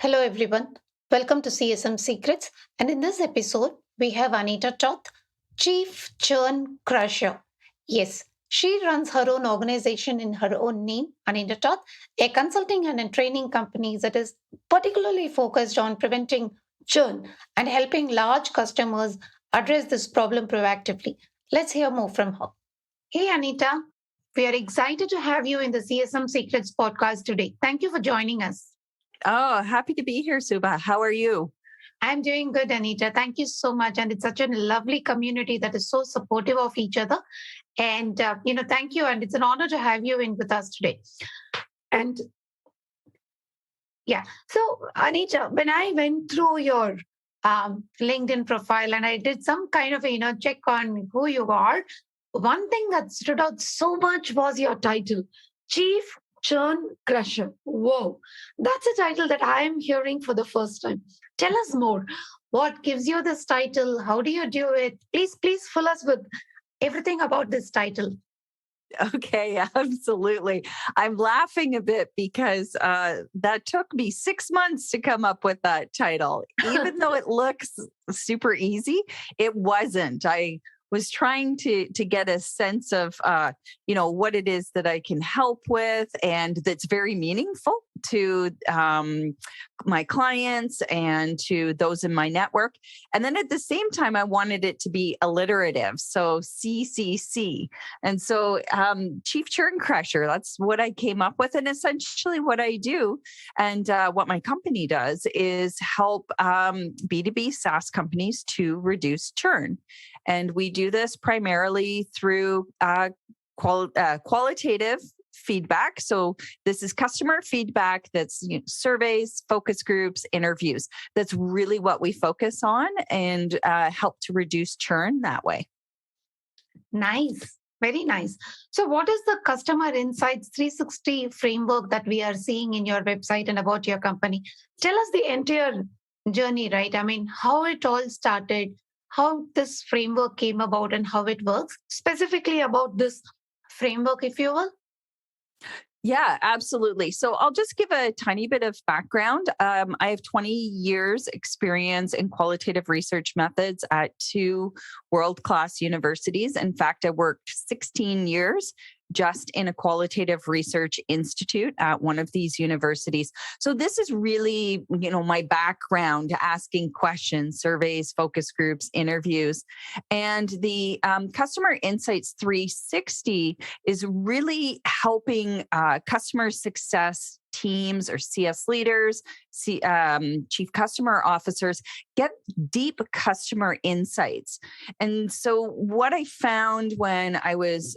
Hello, everyone. Welcome to CSM Secrets. And in this episode, we have Anita Toth, Chief Churn Crusher. Yes, she runs her own organization in her own name, Anita Toth, a consulting and a training company that is particularly focused on preventing churn and helping large customers address this problem proactively. Let's hear more from her. Hey, Anita. We are excited to have you in the CSM Secrets podcast today. Thank you for joining us. Oh, happy to be here, Subha. How are you? I'm doing good, Anita. Thank you so much. And it's such a lovely community that is so supportive of each other. And, thank you. And it's an honor to have you in with us today. And yeah, so Anita, when I went through your LinkedIn profile and I did some kind of, check on who you are, one thing that stood out so much was your title, Chief Churn Crusher. Whoa, that's a title that I am hearing for the first time. Tell us more. What gives you this title? How do you do it? Please fill us with everything about this title. Okay, absolutely. I'm laughing a bit because that took me 6 months to come up with that title. Even though it looks super easy, it wasn't. I was trying to get a sense of what it is that I can help with, and that's very meaningful to my clients and to those in my network. And then at the same time, I wanted it to be alliterative, so CCC. And so Chief Churn Crusher, that's what I came up with. And essentially what I do and what my company does is help B2B SaaS companies to reduce churn. And we do this primarily through qualitative feedback. So this is customer feedback, that's surveys, focus groups, interviews. That's really what we focus on and help to reduce churn that way. Nice. Very nice. So what is the Customer Insights 360 framework that we are seeing in your website and about your company? Tell us the entire journey, right? I mean, how it all started, how this framework came about and how it works, specifically about this framework, if you will. Yeah, absolutely. So I'll just give a tiny bit of background. I have 20 years experience in qualitative research methods at two world-class universities. In fact, I worked 16 years just in a qualitative research institute at one of these universities. So this is really, my background, asking questions, surveys, focus groups, interviews. And the Customer Insights 360 is really helping customer success teams or CS leaders, chief customer officers get deep customer insights. And so what I found when I was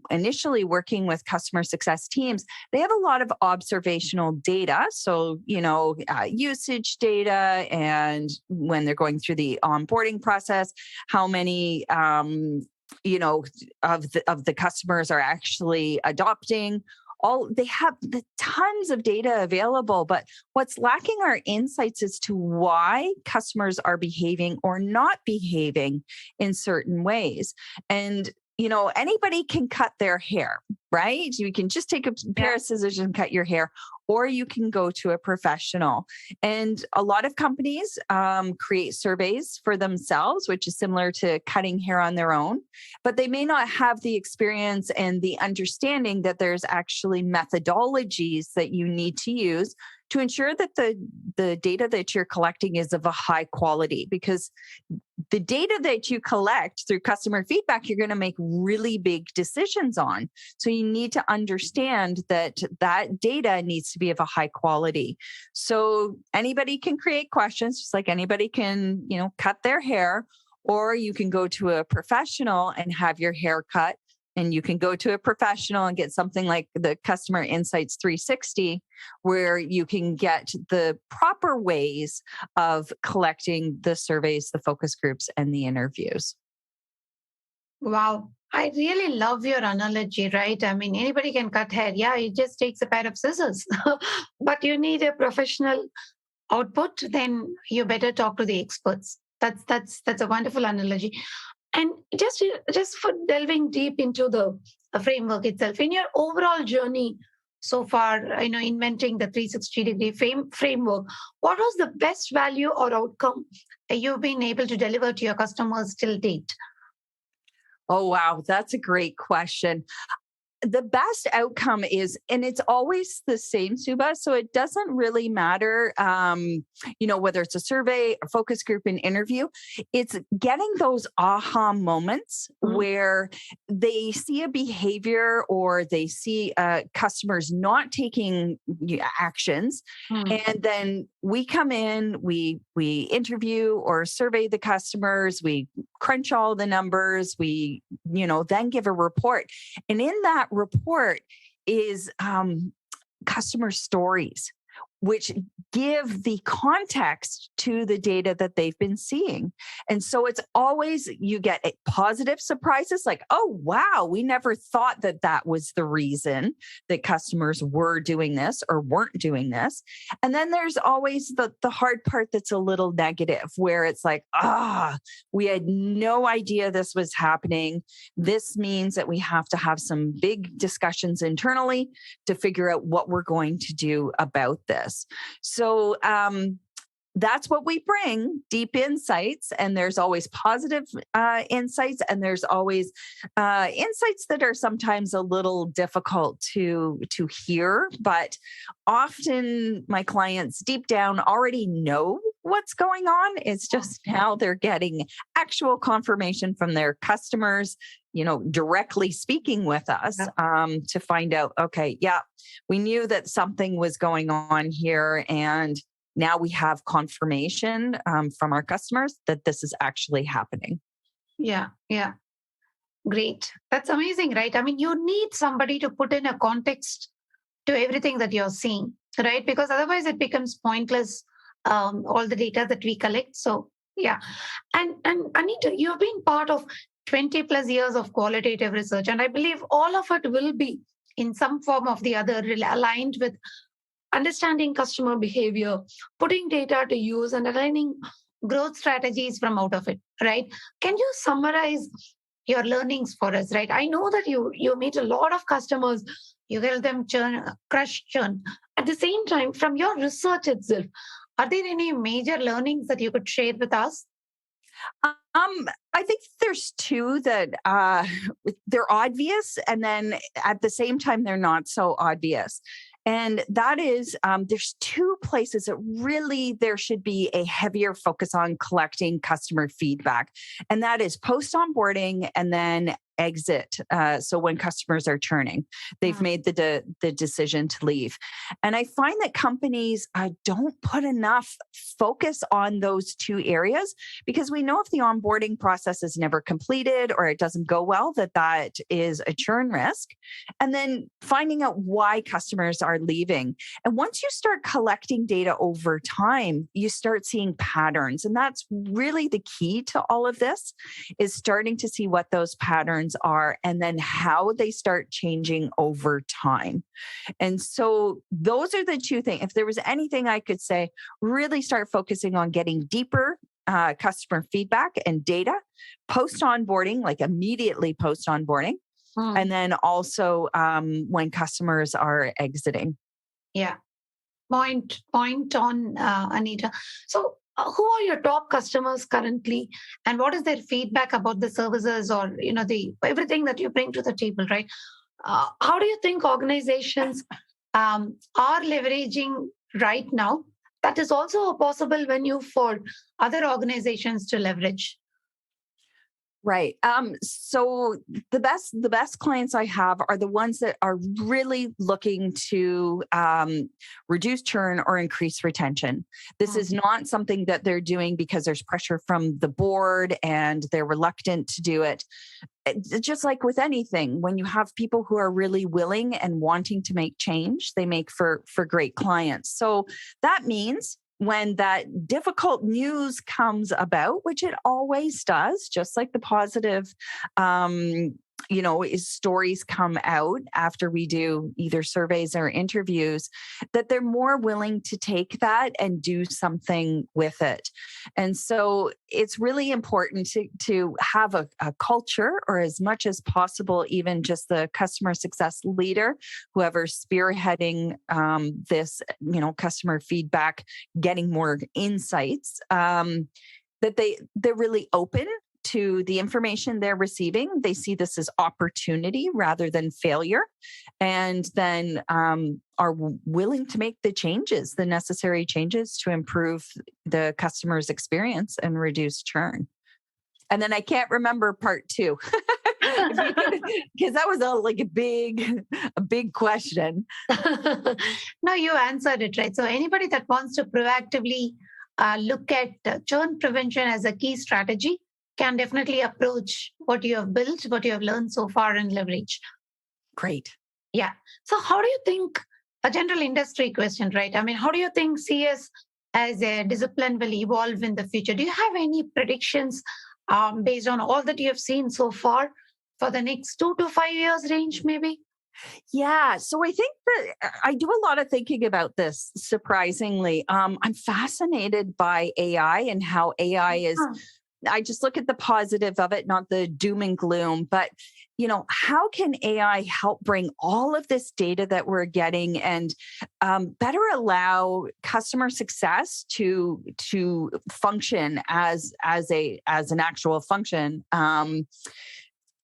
initially working with customer success teams, they have a lot of observational data. So, usage data, and when they're going through the onboarding process, how many of the customers are actually adopting. They have the tons of data available, but what's lacking are insights as to why customers are behaving or not behaving in certain ways. And anybody can cut their hair, right? You can just take a pair of scissors and cut your hair, or you can go to a professional. And a lot of companies create surveys for themselves, which is similar to cutting hair on their own, but they may not have the experience and the understanding that there's actually methodologies that you need to use to ensure that the data that you're collecting is of a high quality. Because the data that you collect through customer feedback, you're going to make really big decisions on. So you need to understand that data needs to be of a high quality. So anybody can create questions, just like anybody can, cut their hair, or you can go to a professional and have your hair cut. And you can go to a professional and get something like the Customer Insights 360, where you can get the proper ways of collecting the surveys, the focus groups, and the interviews. Wow. I really love your analogy, right? I mean, anybody can cut hair. Yeah, it just takes a pair of scissors. But you need a professional output, then you better talk to the experts. That's a wonderful analogy. And just for delving deep into the framework itself, in your overall journey, so far, inventing the 360-degree framework, what was the best value or outcome you've been able to deliver to your customers till date? Oh, wow. That's a great question. The best outcome is, and it's always the same, Suba. So it doesn't really matter, whether it's a survey, a focus group, an interview. It's getting those aha moments where they see a behavior or they see customers not taking actions, and then we come in, we interview or survey the customers, we crunch all the numbers, we then give a report, and in that report is customer stories, which give the context to the data that they've been seeing. And so it's always, you get positive surprises like, oh, wow, we never thought that that was the reason that customers were doing this or weren't doing this. And then there's always the hard part that's a little negative, where it's like, we had no idea this was happening. This means that we have to have some big discussions internally to figure out what we're going to do about this. So that's what we bring, deep insights. And there's always positive insights. And there's always insights that are sometimes a little difficult to hear. But often my clients deep down already know what's going on. It's just now they're getting actual confirmation from their customers, directly speaking with us to find out, okay, yeah, we knew that something was going on here. And now we have confirmation from our customers that this is actually happening. Yeah. Great. That's amazing, right? I mean, you need somebody to put in a context to everything that you're seeing, right? Because otherwise it becomes pointless, all the data that we collect. So, yeah. And Anita, you've been part of 20 plus years of qualitative research, and I believe all of it will be in some form of the other aligned with understanding customer behavior, putting data to use, and aligning growth strategies from out of it, right? Can you summarize your learnings for us, right? I know that you meet a lot of customers, you help them crush churn. At the same time, from your research itself, are there any major learnings that you could share with us? I think there's two that they're obvious, and then at the same time, they're not so obvious. And that is, there's two places that really there should be a heavier focus on collecting customer feedback. And that is post onboarding and then exit. So when customers are churning, they've made the decision to leave. And I find that companies don't put enough focus on those two areas, because we know if the onboarding process is never completed or it doesn't go well, that is a churn risk. And then finding out why customers are leaving. And once you start collecting data over time, you start seeing patterns. And that's really the key to all of this, is starting to see what those patterns are and then how they start changing over time. And so those are the two things. If there was anything I could say, really start focusing on getting deeper customer feedback and data post onboarding, like immediately post onboarding. And then also when customers are exiting. Yeah. Point on, Anita. So who are your top customers currently, and what is their feedback about the services or the everything that you bring to the table, right? How do you think organizations are leveraging right now that is also a possible venue for other organizations to leverage? Right. So the best clients I have are the ones that are really looking to reduce churn or increase retention. This is not something that they're doing because there's pressure from the board and they're reluctant to do it. Just like with anything, when you have people who are really willing and wanting to make change, they make for great clients. So that means when that difficult news comes about, which it always does, just like the positive stories come out after we do either surveys or interviews, that they're more willing to take that and do something with it. And so it's really important to have a culture, or as much as possible, even just the customer success leader, whoever's spearheading this, customer feedback, getting more insights, that they're really open to the information they're receiving. They see this as opportunity rather than failure, and then are willing to make the necessary changes to improve the customer's experience and reduce churn. And then I can't remember part 2 because that was a big question. No, you answered it right. So anybody that wants to proactively look at churn prevention as a key strategy can definitely approach what you have built, what you have learned so far, and leverage. Great. Yeah. So how do you think, a general industry question, right? I mean, how do you think CS as a discipline will evolve in the future? Do you have any predictions based on all that you have seen so far for the next 2 to 5 years range, maybe? Yeah. So I think that I do a lot of thinking about this, surprisingly. I'm fascinated by AI and how AI is. I just look at the positive of it, not the doom and gloom. But, how can AI help bring all of this data that we're getting and better allow customer success to function as an actual function?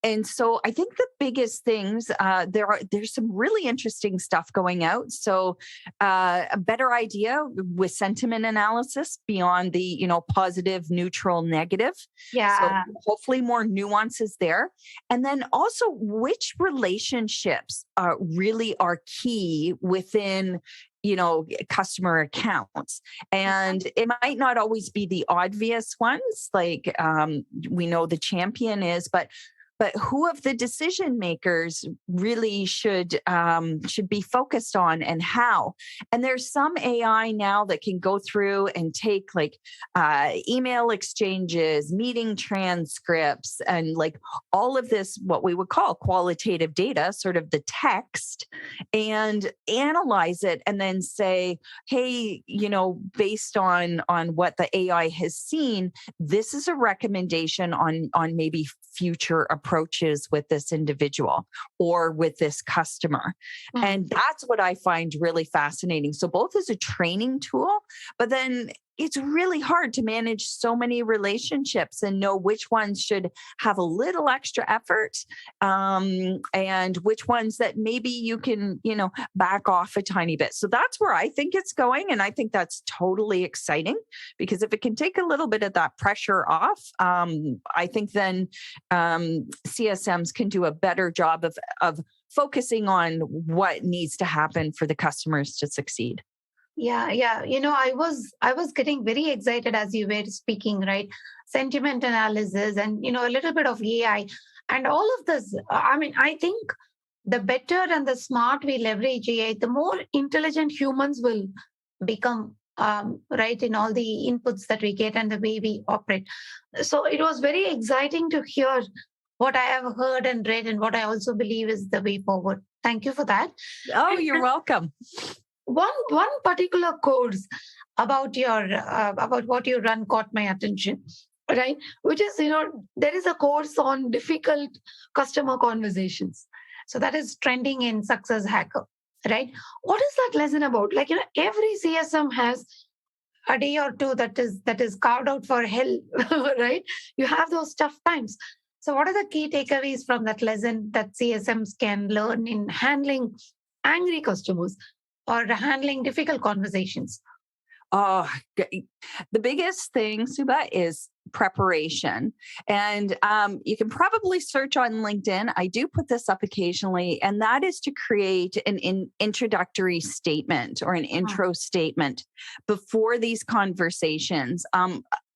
And so I think the biggest things, there's some really interesting stuff going out. So a better idea with sentiment analysis beyond the, positive, neutral, negative. Yeah. So hopefully more nuances there. And then also which relationships really are key within customer accounts. And it might not always be the obvious ones, like we know the champion is, but who of the decision makers really should be focused on, and how? And there's some AI now that can go through and take email exchanges, meeting transcripts, and all of this, what we would call qualitative data, sort of the text, and analyze it and then say, hey, based on what the AI has seen, this is a recommendation on maybe future approaches with this individual or with this customer. Mm-hmm. And that's what I find really fascinating. So both as a training tool, but then it's really hard to manage so many relationships and know which ones should have a little extra effort, and which ones that maybe you can, back off a tiny bit. So that's where I think it's going. And I think that's totally exciting, because if it can take a little bit of that pressure off, I think then CSMs can do a better job of focusing on what needs to happen for the customers to succeed. Yeah. I was getting very excited as you were speaking, right? Sentiment analysis and, a little bit of AI and all of this. I think the better and the smart we leverage AI, the more intelligent humans will become, right, in all the inputs that we get and the way we operate. So it was very exciting to hear what I have heard and read, and what I also believe is the way forward. Thank you for that. Oh, you're welcome. One particular course about your about what you run caught my attention, right? Which is, there is a course on difficult customer conversations. So that is trending in Success Hacker, right? What is that lesson about? Every CSM has a day or two that is carved out for hell, right? You have those tough times. So what are the key takeaways from that lesson that CSMs can learn in handling angry customers or handling difficult conversations? Oh, the biggest thing, Subha, is preparation. And you can probably search on LinkedIn. I do put this up occasionally, and that is to create an introductory statement or an intro statement before these conversations.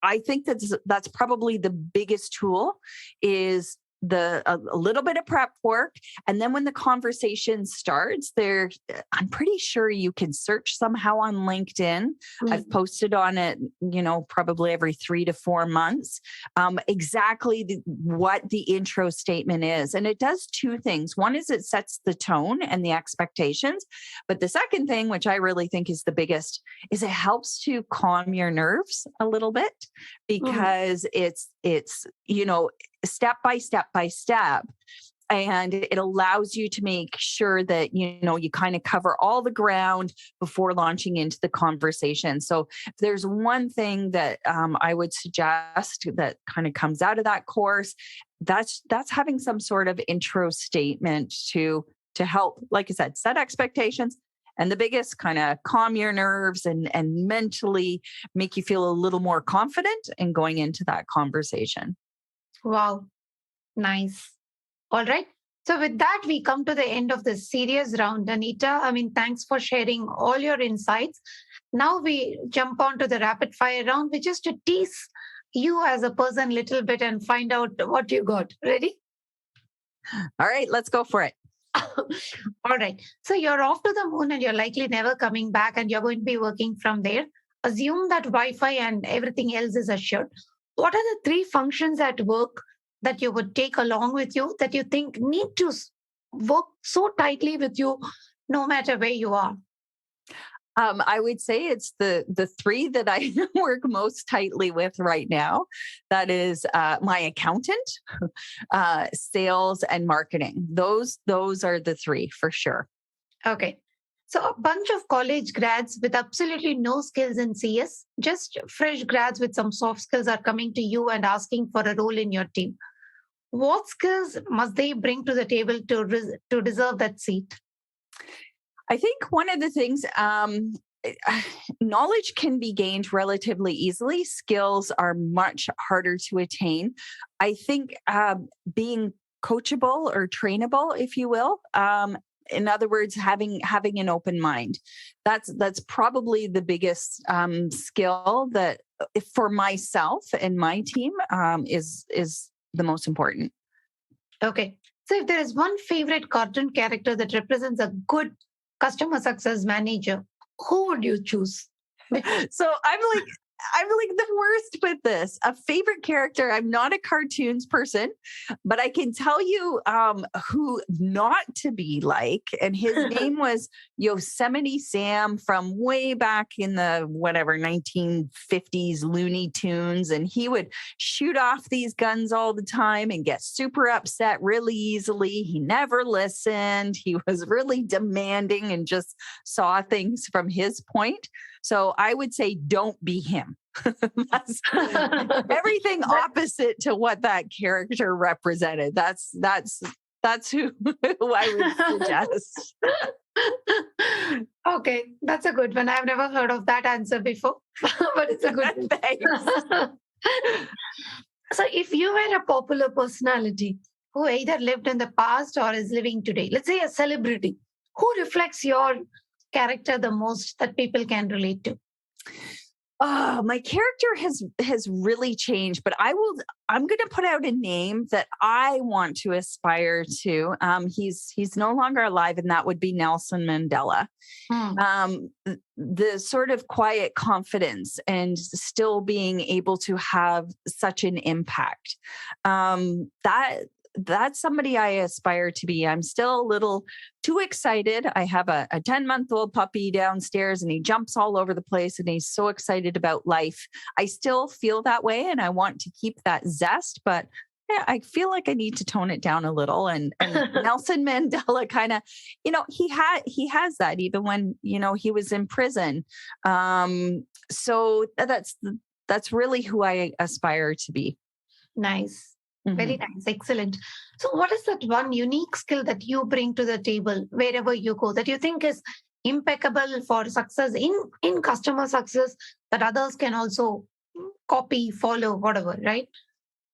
I think that's probably the biggest tool, is a little bit of prep work. And then when the conversation starts, I'm pretty sure you can search somehow on LinkedIn. I've posted on it, probably every 3 to 4 months, exactly what the intro statement is. And it does two things. One is it sets the tone and the expectations. But the second thing, which I really think is the biggest, is it helps to calm your nerves a little bit, because it's step by step, and it allows you to make sure that you kind of cover all the ground before launching into the conversation. So if there's one thing that I would suggest that kind of comes out of that course, that's having some sort of intro statement to help, like I said, set expectations. And the biggest, kind of calm your nerves and mentally make you feel a little more confident in going into that conversation. Wow. Nice. All right. So with that, we come to the end of this serious round. Anita, thanks for sharing all your insights. Now we jump on to the rapid fire round, which is to tease you as a person a little bit and find out what you got. Ready? All right, let's go for it. All right. So you're off to the moon and you're likely never coming back, and you're going to be working from there. Assume that Wi-Fi and everything else is assured. What are the 3 functions at work that you would take along with you that you think need to work so tightly with you no matter where you are? I would say it's the 3 that I work most tightly with right now. That is my accountant, sales, and marketing. Those are the 3 for sure. Okay. So a bunch of college grads with absolutely no skills in CS, just fresh grads with some soft skills, are coming to you and asking for a role in your team. What skills must they bring to the table to deserve that seat? I think one of the things, knowledge can be gained relatively easily. Skills are much harder to attain. I think being coachable or trainable, if you will, in other words, having an open mind. That's probably the biggest skill that, for myself and my team, is the most important. Okay. So if there is one favorite cartoon character that represents a good customer success manager, who would you choose? So I'm like the worst with this. A favorite character. I'm not a cartoons person, but I can tell you who not to be like. And his name was Yosemite Sam from way back in the 1950s Looney Tunes. And he would shoot off these guns all the time and get super upset really easily. He never listened. He was really demanding and just saw things from his point. So I would say don't be him. That's everything opposite to what that character represented. That's who I would suggest. Okay, that's a good one. I've never heard of that answer before, but it's a good one. Thanks. So if you were a popular personality who either lived in the past or is living today, let's say a celebrity, who reflects your character the most that people can relate to? Oh, my character has really changed, but I'm going to put out a name that I want to aspire to. He's no longer alive, and that would be Nelson Mandela. The sort of quiet confidence and still being able to have such an impact. That's somebody I aspire to be. I'm still a little too excited. I have a 10-month-old puppy downstairs, and he jumps all over the place, and he's so excited about life. I still feel that way, and I want to keep that zest, but yeah, I feel like I need to tone it down a little. And Nelson Mandela kind of, he has that even when, he was in prison. So that's really who I aspire to be. Nice. Very nice. Excellent. So what is that one unique skill that you bring to the table wherever you go that you think is impeccable for success in customer success that others can also copy, follow, whatever, right?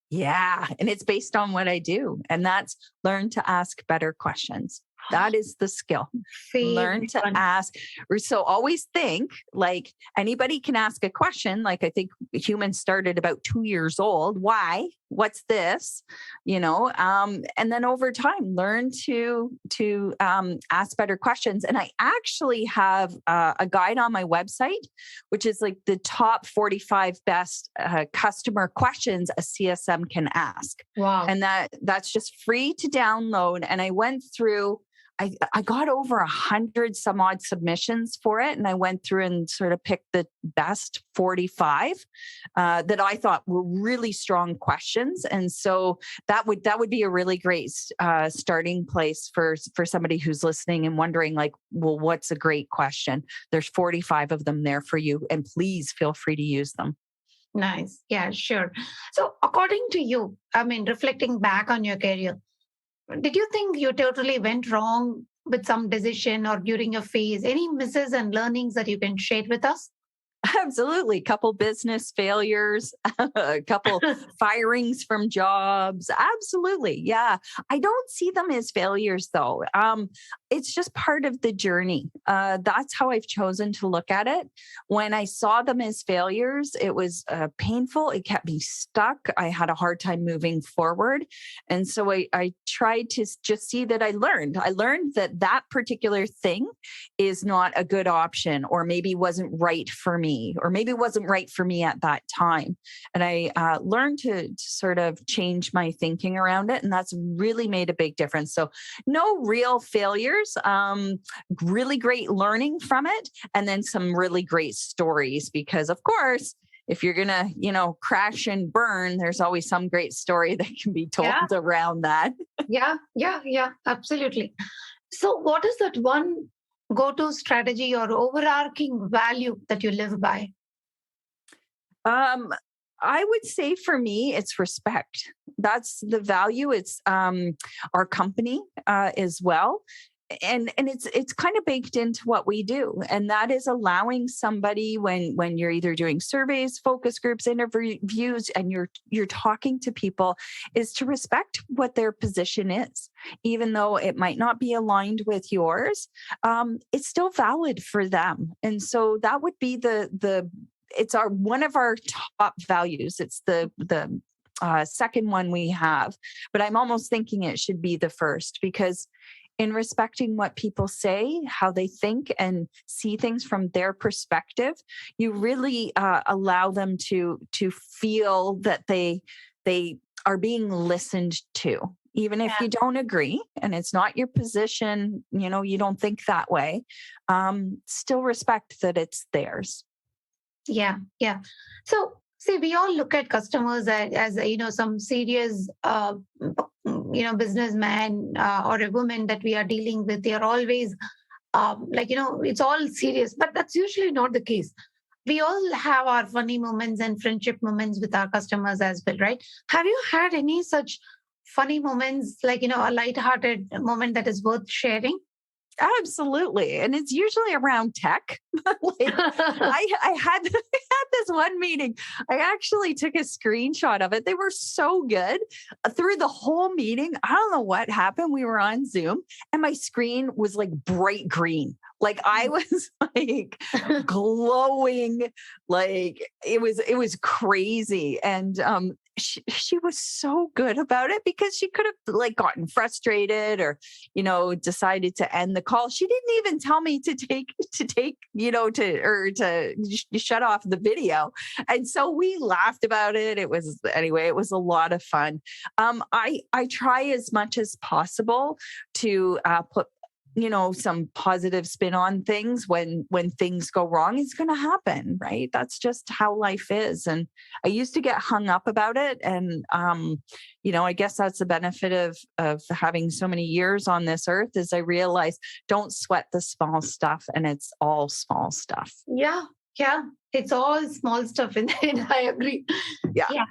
Yeah. And it's based on what I do. And that's learn to ask better questions. That is the skill. Learn to ask. So always think like anybody can ask a question. Like I think humans started about 2 years old. Why? what's this? And then over time, learn to ask better questions. And I actually have a guide on my website, which is like the top 45 best customer questions a CSM can ask. Wow. And that's just free to download. And I went through, I got over 100 some odd submissions for it. And I went through and sort of picked the best 45 that I thought were really strong questions. And so that would be a really great starting place for somebody who's listening and wondering like, well, what's a great question? There's 45 of them there for you. And please feel free to use them. Nice. Yeah, sure. So according to you, reflecting back on your career, did you think you totally went wrong with some decision or during your phase? Any misses and learnings that you can share with us? Absolutely. Couple business failures, a couple firings from jobs. Absolutely. Yeah. I don't see them as failures though. It's just part of the journey. That's how I've chosen to look at it. When I saw them as failures, it was painful. It kept me stuck. I had a hard time moving forward. And so I tried to just see that I learned that particular thing is not a good option, or maybe wasn't right for me. Or maybe it wasn't right for me at that time. And I learned to sort of change my thinking around it. And that's really made a big difference. So no real failures, really great learning from it. And then some really great stories, because of course, if you're going to, crash and burn, there's always some great story that can be told around that. Yeah, absolutely. So what is that one go-to strategy or overarching value that you live by? I would say for me, it's respect. That's the value. It's our company as well. And it's kind of baked into what we do. And that is allowing somebody when you're either doing surveys, focus groups, interviews, and you're talking to people, is to respect what their position is. Even though it might not be aligned with yours, it's still valid for them. And so that would be it's one of our top values. It's the second one we have, but I'm almost thinking it should be the first, because in respecting what people say, how they think and see things from their perspective, you really allow them to feel that they are being listened to. Even if you don't agree and it's not your position, you don't think that way, still respect that it's theirs. Yeah. So, see, we all look at customers as some serious, businessman or a woman that we are dealing with. They are always it's all serious, but that's usually not the case. We all have our funny moments and friendship moments with our customers as well, right? Have you had any such funny moments, like, a lighthearted moment that is worth sharing? Absolutely. And it's usually around tech. I had this one meeting. I actually took a screenshot of it. They were so good through the whole meeting. I don't know what happened. We were on Zoom and my screen was like bright green. Like I was like glowing, like it was crazy. And she was so good about it, because she could have like gotten frustrated or, decided to end the call. She didn't even tell me to shut off the video. And so we laughed about it. It was a lot of fun. I try as much as possible to put some positive spin on things when things go wrong. It's going to happen, right? That's just how life is. And I used to get hung up about it. And, I guess that's the benefit of having so many years on this earth, is I realized don't sweat the small stuff, and it's all small stuff. Yeah. It's all small stuff in it. I agree. Yeah.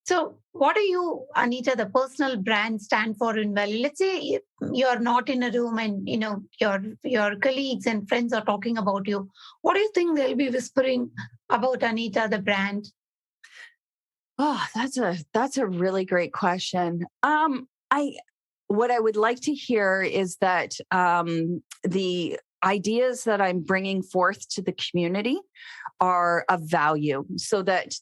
So what do you, Anita, the personal brand stand for in value? Let's say you're not in a room and, your colleagues and friends are talking about you. What do you think they'll be whispering about Anita, the brand? Oh, that's a really great question. What I would like to hear is that the ideas that I'm bringing forth to the community are of value, so that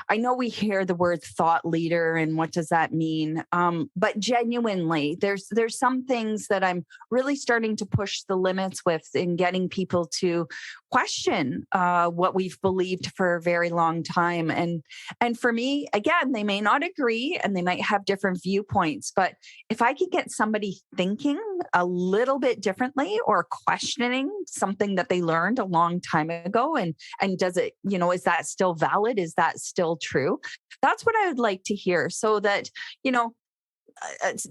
I know we hear the word thought leader and what does that mean? But genuinely, there's some things that I'm really starting to push the limits with in getting people to question what we've believed for a very long time. And for me, again, they may not agree and they might have different viewpoints, but if I could get somebody thinking a little bit differently or questioning something that they learned a long time ago, and does it, is that still valid? Is that still true? That's what I would like to hear, so that, you know, it's,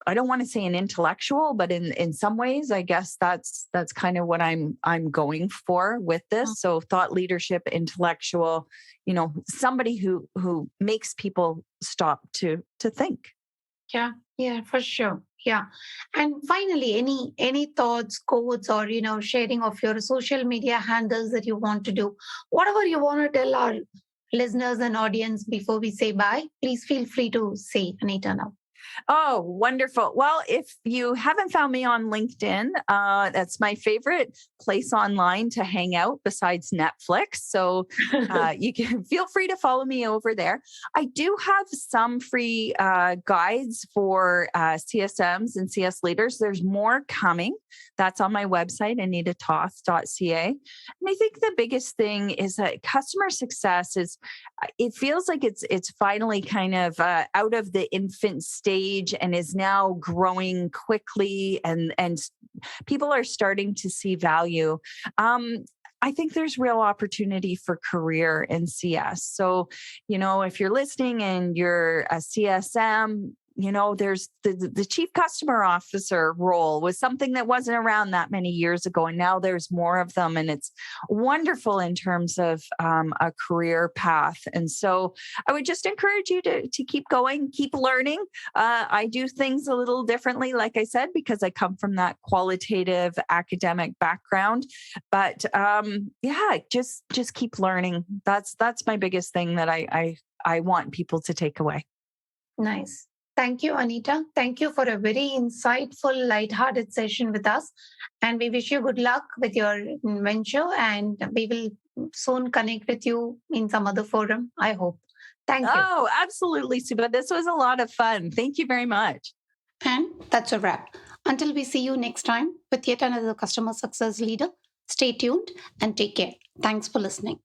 I don't want to say an intellectual, but in some ways, I guess that's kind of what I'm going for with Mm. this. So thought leadership, intellectual, somebody who makes people stop to think. Yeah, yeah, for sure. Yeah. And finally, any thoughts, quotes, or sharing of your social media handles that you want to do, whatever you want to tell our listeners and audience before we say bye, please feel free to say, Anita, now. Oh, wonderful. Well, if you haven't found me on LinkedIn, that's my favorite place online to hang out besides Netflix. So you can feel free to follow me over there. I do have some free guides for CSMs and CS leaders. There's more coming. That's on my website, anitatoth.ca. And I think the biggest thing is that customer success it feels like it's finally kind of out of the infant stage and is now growing quickly, and people are starting to see value. I think there's real opportunity for career in CS. So, if you're listening and you're a CSM, there's the chief customer officer role was something that wasn't around that many years ago. And now there's more of them. And it's wonderful in terms of a career path. And so I would just encourage you to keep going, keep learning. I do things a little differently, like I said, because I come from that qualitative academic background. But just keep learning. That's my biggest thing that I want people to take away. Nice. Thank you, Anita. Thank you for a very insightful, lighthearted session with us. And we wish you good luck with your venture. And we will soon connect with you in some other forum, I hope. Thank you. Oh, absolutely, Subha. This was a lot of fun. Thank you very much. And that's a wrap. Until we see you next time with yet another customer success leader, stay tuned and take care. Thanks for listening.